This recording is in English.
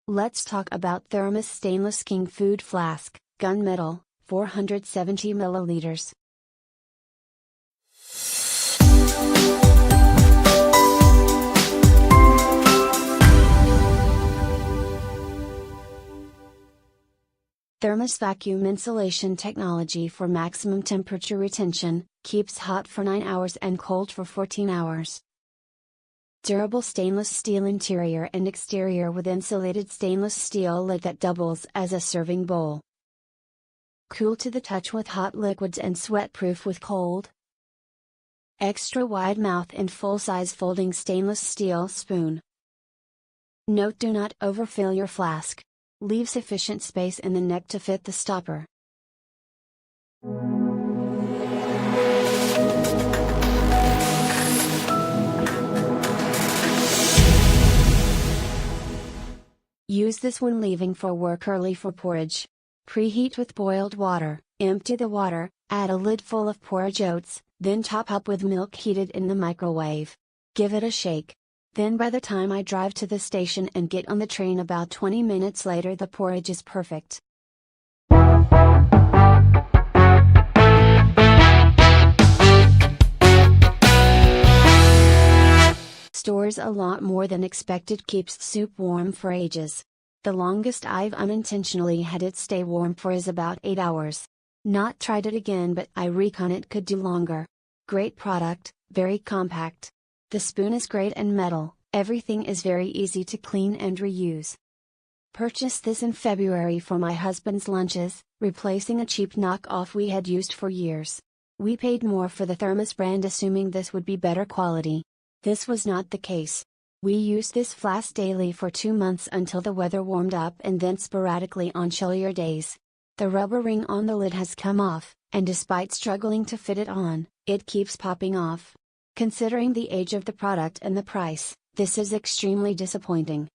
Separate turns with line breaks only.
Let's talk about Thermos Stainless King Food Flask, Gunmetal, 470 milliliters. Thermos vacuum insulation technology for maximum temperature retention, keeps hot for 9 hours and cold for 14 hours. Durable stainless steel interior and exterior with insulated stainless steel lid that doubles as a serving bowl. Cool to the touch with hot liquids and sweat-proof with cold. Extra wide mouth and full-size folding stainless steel spoon. Note: do not overfill your flask. Leave sufficient space in the neck to fit the stopper. Use this when leaving for work early for porridge. Preheat with boiled water, empty the water, add a lid full of porridge oats, then top up with milk heated in the microwave. Give it a shake. Then by the time I drive to the station and get on the train about 20 minutes later, the porridge is perfect. Stores a lot more than expected, keeps soup warm for ages. The longest I've unintentionally had it stay warm for is about 8 hours. Not tried it again, but I reckon it could do longer. Great product, very compact. The spoon is great and metal, everything is very easy to clean and reuse. Purchased this in February for my husband's lunches, replacing a cheap knockoff we had used for years. We paid more for the Thermos brand assuming this would be better quality. This was not the case. We used this flask daily for 2 months until the weather warmed up, and then sporadically on chillier days. The rubber ring on the lid has come off, and despite struggling to fit it on, it keeps popping off. Considering the age of the product and the price, this is extremely disappointing.